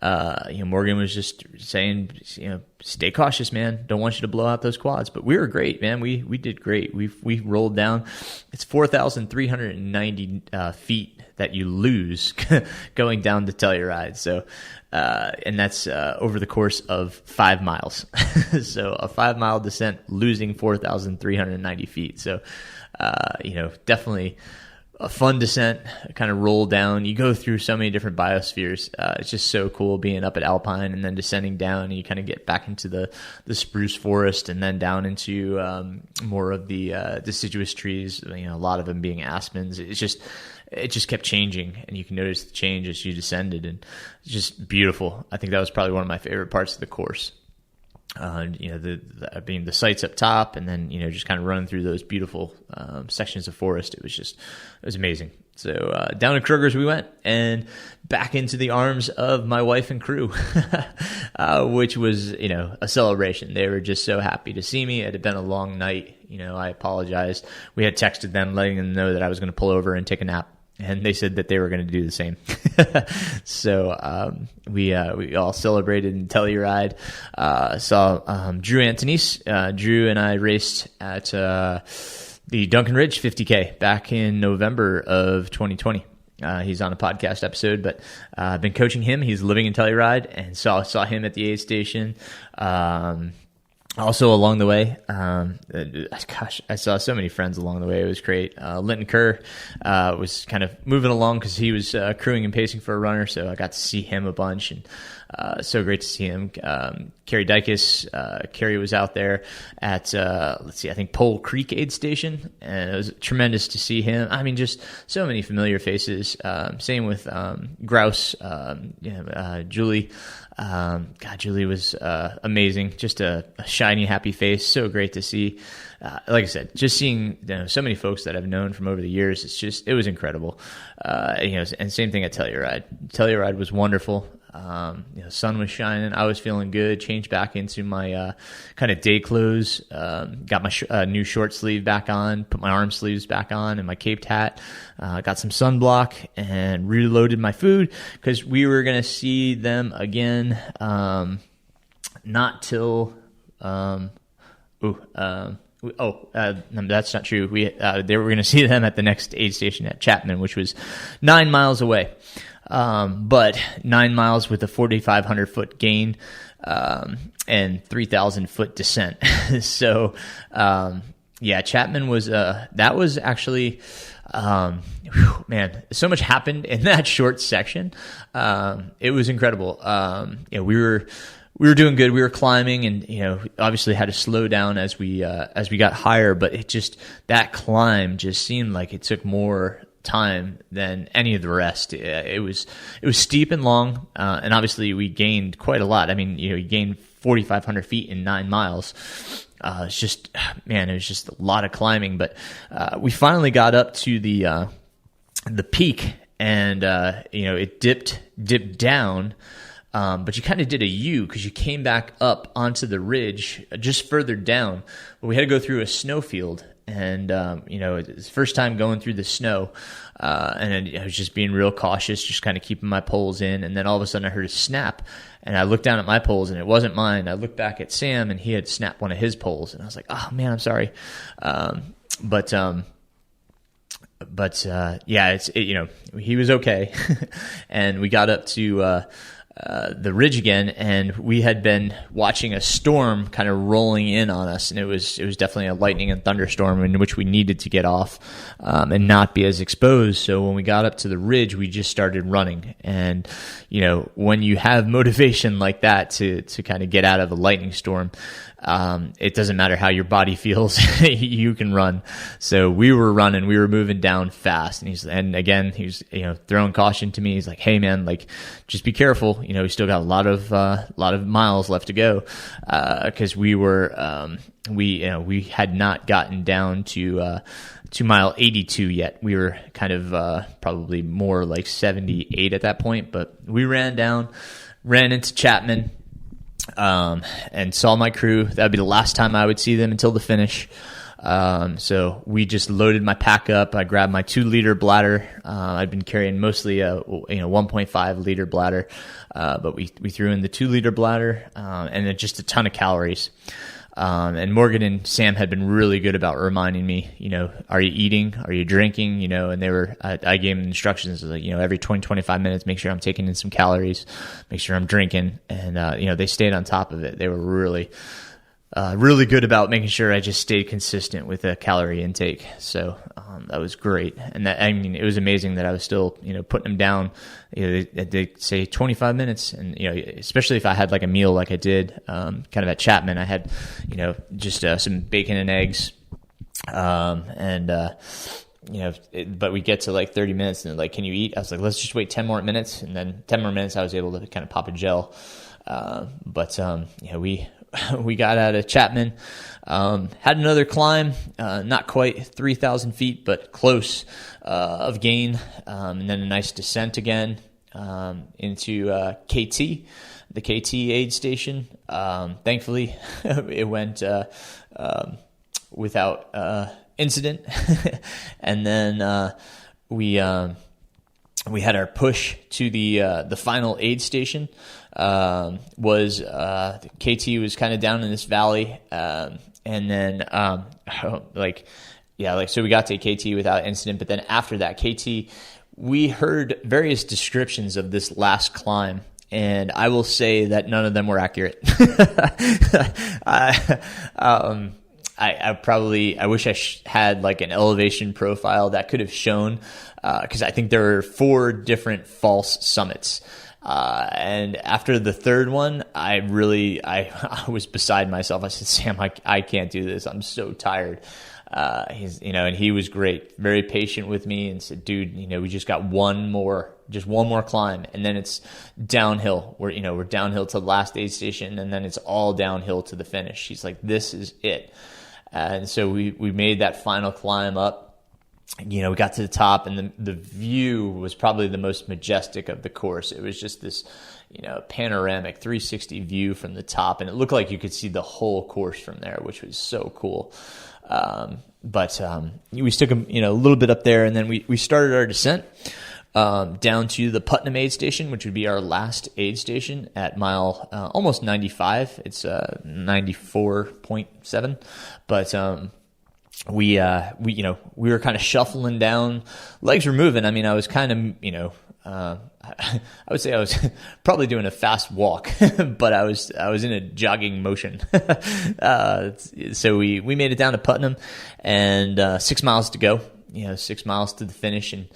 You know, Morgan was just saying, you know, stay cautious, man. Don't want you to blow out those quads. But we were great, man. We did great. We rolled down. It's 4,390 feet that you lose going down to Telluride. So, and that's over the course of 5 miles. So a 5-mile descent, losing 4,390 feet. So, you know, definitely a fun descent, kind of roll down. You go through so many different biospheres. It's just so cool being up at Alpine and then descending down, and you kind of get back into the spruce forest and then down into more of the deciduous trees, you know, a lot of them being aspens. It just kept changing, and you can notice the change as you descended, and it's just beautiful. I think that was probably one of my favorite parts of the course. You know, the sights up top, and then, you know, just kind of running through those beautiful sections of forest. It was amazing. So down to Kruger's we went, and back into the arms of my wife and crew, which was, you know, a celebration. They were just so happy to see me. It had been a long night. You know, I apologized. We had texted them, letting them know that I was going to pull over and take a nap, and they said that they were going to do the same. So we all celebrated in Telluride. Saw Drew Antonise. Drew and I raced at the Duncan Ridge 50K back in November of 2020. He's on a podcast episode, but I've been coaching him. He's living in Telluride, and saw him at the aid station. Also along the way, gosh, I saw so many friends along the way. It was great. Linton Kerr was kind of moving along because he was crewing and pacing for a runner, so I got to see him a bunch, and so great to see him. Kerry Dykes, Kerry was out there at, I think Pole Creek Aid Station, and it was tremendous to see him. I mean, just so many familiar faces. Same with Grouse, Julie. God, Julie was amazing. Just a shiny, happy face. So great to see. Like I said, just seeing, you know, so many folks that I've known from over the years. It was incredible. You know, and same thing at Telluride. Telluride was wonderful. You know, sun was shining. I was feeling good. Changed back into my kind of day clothes. Got my new short sleeve back on. Put my arm sleeves back on and my caped hat. Got some sunblock and reloaded my food because we were gonna see them again. Not till that's not true. They were going to see them at the next aid station at Chapman, which was 9 miles away. But 9 miles with a 4,500 foot gain, and 3,000 foot descent. So, yeah, Chapman was, that was actually, man, so much happened in that short section. It was incredible. Yeah, we were doing good. We were climbing, and, you know, obviously had to slow down as we got higher, but that climb just seemed like it took more time than any of the rest. It was steep and long, and obviously we gained quite a lot. I mean, you know, you gained 4,500 feet in 9 miles. It's just, man, it was just a lot of climbing, but we finally got up to the peak, and you know, it dipped down. But you kind of did a U because you came back up onto the ridge just further down. But we had to go through a snowfield, and you know, it's the first time going through the snow, and I was just being real cautious, just kind of keeping my poles in. And then all of a sudden I heard a snap, and I looked down at my poles, and it wasn't mine. I looked back at Sam, and he had snapped one of his poles, and I was like, "Oh man, I'm sorry." But yeah, you know, he was okay, and we got up to the ridge again, and we had been watching a storm kind of rolling in on us, and it was definitely a lightning and thunderstorm in which we needed to get off and not be as exposed. So when we got up to the ridge, we just started running. And when you have motivation like that to kind of get out of a lightning storm, it doesn't matter how your body feels, you can run. So we were running, we were moving down fast, and again he was throwing caution to me. He's like, "Hey man, like just be careful. We still got a lot of miles left to go," because we had not gotten down to mile 82 yet. We were kind of probably more like 78 at that point, but we ran into Chapman. And saw my crew. That would be the last time I would see them until the finish. So we just loaded my pack up. I grabbed my 2-liter bladder. I'd been carrying mostly a 1.5 liter bladder, but we threw in the 2-liter bladder, and then just a ton of calories. And Morgan and Sam had been really good about reminding me, are you eating? Are you drinking? And I gave them instructions like, every 20, 25 minutes, make sure I'm taking in some calories, make sure I'm drinking. And, they stayed on top of it. They were really good about making sure I just stayed consistent with the calorie intake. So, that was great. And it was amazing that I was still, putting them down. They say 25 minutes. And, especially if I had like a meal like I did, kind of at Chapman, I had, just some bacon and eggs. But we get to like 30 minutes and they're like, "Can you eat?" I was like, "Let's just wait 10 more minutes." And then 10 more minutes, I was able to kind of pop a gel. We got out of Chapman, had another climb, not quite 3,000 feet, but close, of gain, and then a nice descent again, into, the KT aid station. Thankfully it went, without, incident. And then, we had our push to the final aid station. KT was kind of down in this valley, and then so we got to KT without incident. But then after that, KT, we heard various descriptions of this last climb, and I will say that none of them were accurate. I wish I had like an elevation profile that could have shown, because I think there are 4 different false summits. And after the third one, I was beside myself. I said, "Sam, I can't do this. I'm so tired." And he was great, very patient with me, and said, "Dude, we just got one more climb, and then it's downhill. We're downhill to the last aid station, and then it's all downhill to the finish." He's like, "This is it." And so we made that final climb up. We got to the top, and the view was probably the most majestic of the course. It was just this, panoramic 360 view from the top, and it looked like you could see the whole course from there, which was so cool. But we took a little bit up there, and then we started our descent down to the Putnam Aid Station, which would be our last aid station at mile almost 95. It's 94.7, but we were kind of shuffling down, legs were moving. I mean, I was kind of, I would say I was probably doing a fast walk, but I was in a jogging motion. So we made it down to Putnam, and 6 miles to go, 6 miles to the finish. And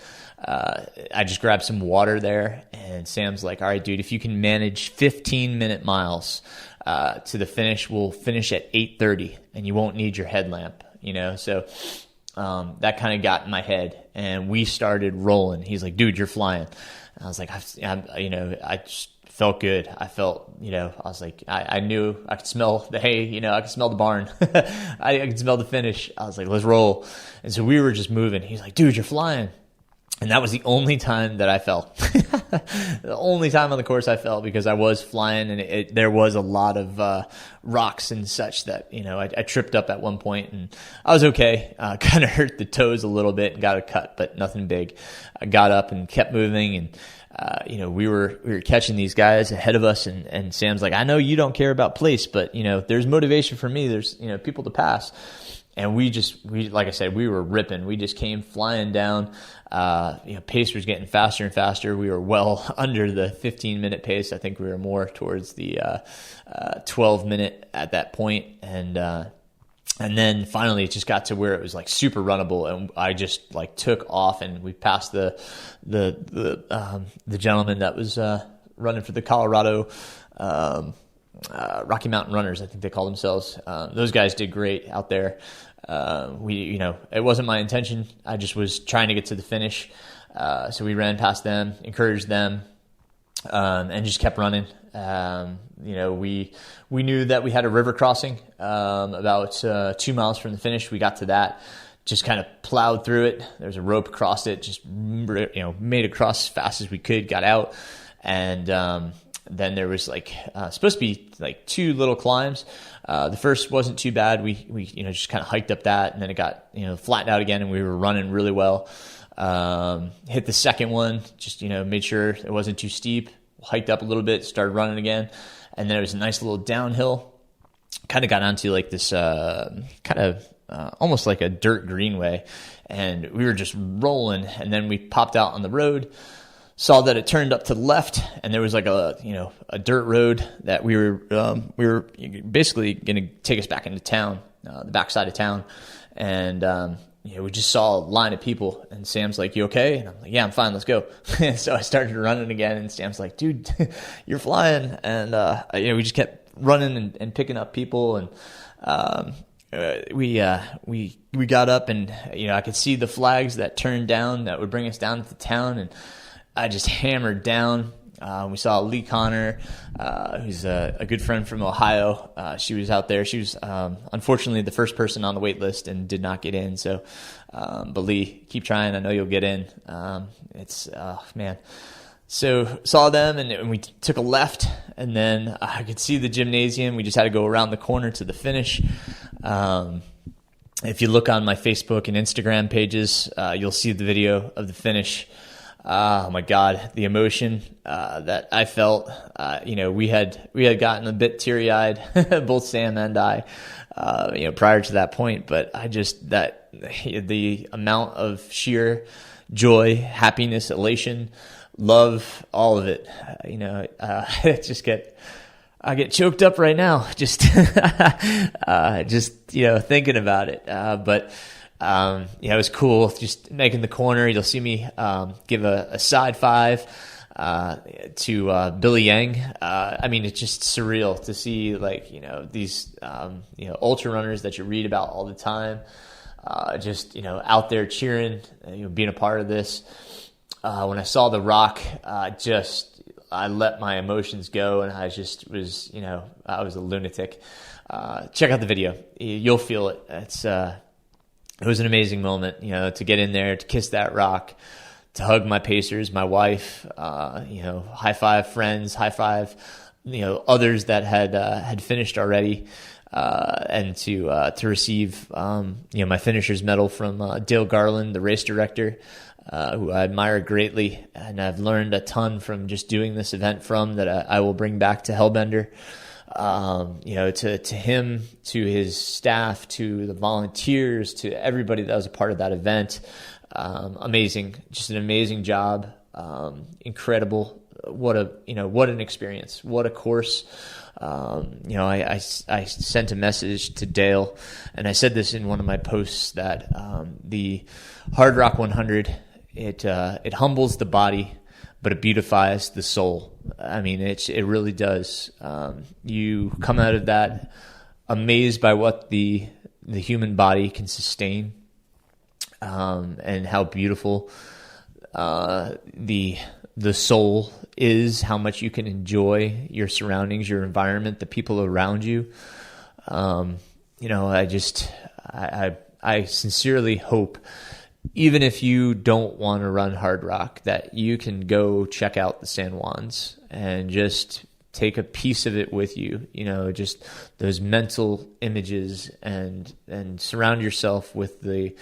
I just grabbed some water there, and Sam's like, "All right, dude, if you can manage 15-minute miles to the finish, we'll finish at 8:30 and you won't need your headlamp." So that kind of got in my head, and we started rolling. He's like, "Dude, you're flying." And I was like, I just felt good. I felt, I was like, I knew I could smell the hay, I could smell the barn. I could smell the finish. I was like, "Let's roll." And so we were just moving. He's like, "Dude, you're flying." And that was the only time that I fell. The only time on the course I fell, because I was flying, and there was a lot of rocks and such that, I tripped up at one point, and I was okay. Kind of hurt the toes a little bit and got a cut, but nothing big. I got up and kept moving, and we were catching these guys ahead of us, and Sam's like, "I know you don't care about place, but there's motivation for me. There's people to pass." And we like I said, we were ripping. We just came flying down. Pace was getting faster and faster. We were well under the 15-minute pace. I think we were more towards the 12-minute at that point. And then finally it just got to where it was like super runnable, and I just like took off, and we passed the gentleman that was running for the Colorado Rocky Mountain Runners, I think they call themselves. Those guys did great out there. It wasn't my intention. I just was trying to get to the finish. So we ran past them, encouraged them, and just kept running. We knew that we had a river crossing about 2 miles from the finish. We got to that, just kind of plowed through it. There's a rope across it, just made across as fast as we could, got out, and then there was supposed to be like 2 little climbs. The first wasn't too bad. We just kind of hiked up that, and then it got flattened out again, and we were running really well. Hit the second one, just made sure it wasn't too steep. Hiked up a little bit, started running again, and then it was a nice little downhill. Kind of got onto like this almost like a dirt greenway, and we were just rolling. And then we popped out on the road, saw that it turned up to the left, and there was like a dirt road that we were basically going to take us back into town, the backside of town, and we just saw a line of people, and Sam's like, "You okay?" And I'm like, "Yeah, I'm fine. Let's go." And so I started running again, and Sam's like, "Dude, you're flying." And we just kept running and picking up people, and we got up, and I could see the flags that turned down that would bring us down to town, and I just hammered down. We saw Lee Connor, who's a good friend from Ohio. She was out there. She was unfortunately the first person on the wait list and did not get in. So, but Lee, keep trying. I know you'll get in. Man. So saw them, and we took a left, and then I could see the gymnasium. We just had to go around the corner to the finish. If you look on my Facebook and Instagram pages, you'll see the video of the finish. Oh my God, the emotion that I felt. We had gotten a bit teary-eyed, both Sam and I, prior to that point. But the amount of sheer joy, happiness, elation, love, all of it. I get choked up right now just thinking about it. But it was cool just making the corner. You'll see me give a side 5 to Billy Yang. It's just surreal to see these ultra runners that you read about all the time, out there cheering, being a part of this. When I saw the rock, I let my emotions go, and I just was I was a lunatic. Check out the video; you'll feel it. It was an amazing moment, to get in there, to kiss that rock, to hug my pacers, my wife, high five friends, high five, others that had finished already, and to receive, my finisher's medal from Dale Garland, the race director, who I admire greatly, and I've learned a ton from just doing this event that I will bring back to Hellbender. To him, to his staff, to the volunteers, to everybody that was a part of that event. Amazing, just an amazing job. Incredible. What an experience. What a course. I sent a message to Dale, and I said this in one of my posts that, the Hardrock 100, it humbles the body, but it beautifies the soul. It really does. You come out of that amazed by what the human body can sustain, and how beautiful the soul is, how much you can enjoy your surroundings, your environment, the people around you. I sincerely hope, even if you don't want to run Hardrock, that you can go check out the San Juans and just take a piece of it with you, just those mental images, and surround yourself with the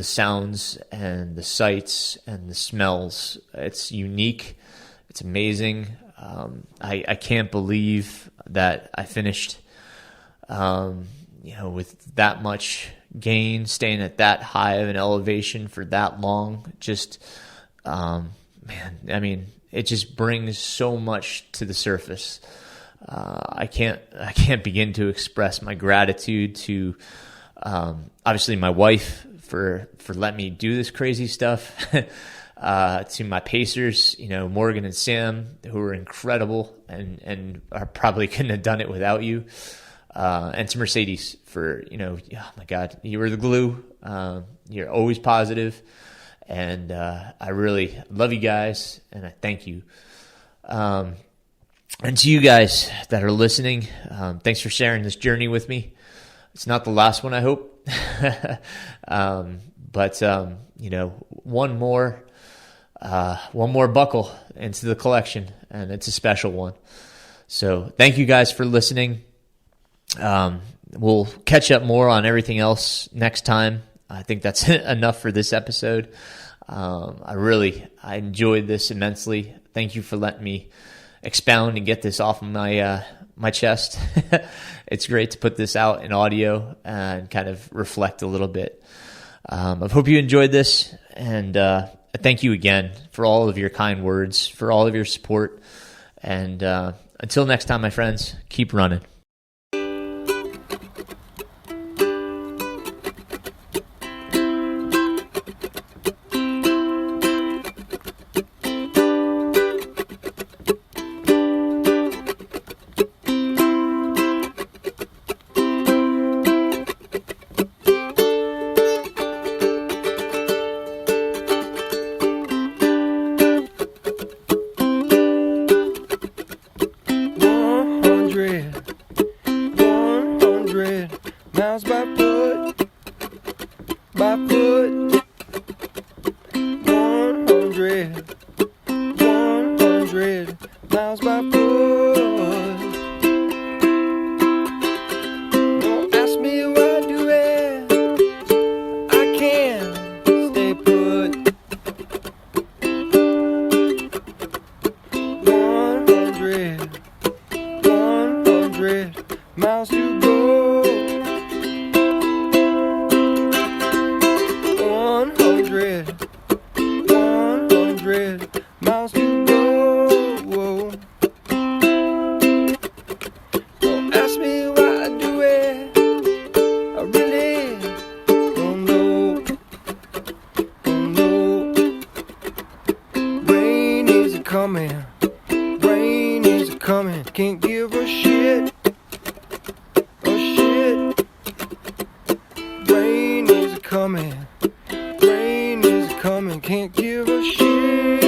sounds and the sights and the smells. It's unique. It's amazing. I can't believe that I finished, with that much gain, staying at that high of an elevation for that long, just, it just brings so much to the surface. I can't begin to express my gratitude to, obviously my wife for letting me do this crazy stuff, to my pacers, Morgan and Sam, who are incredible and I probably couldn't have done it without you. And to Mercedes for, oh my God, you were the glue. You're always positive. And I really love you guys, and I thank you. And to you guys that are listening, thanks for sharing this journey with me. It's not the last one, I hope. But one more buckle into the collection, and it's a special one. So thank you guys for listening. We'll catch up more on everything else next time. I think that's enough for this episode. I enjoyed this immensely. Thank you for letting me expound and get this off of my chest. It's great to put this out in audio and kind of reflect a little bit. I hope you enjoyed this, and thank you again for all of your kind words, for all of your support. And until next time, my friends, keep running. Miles by foot, 100, 100 miles by foot. Don't ask me what I do it, I can't stay put. 100 miles to go. 100 miles to go. Whoa. Don't ask me why I do it, I really don't know. Rain is coming, rain is coming. Can't give a shit, Rain is coming, can't give a shit.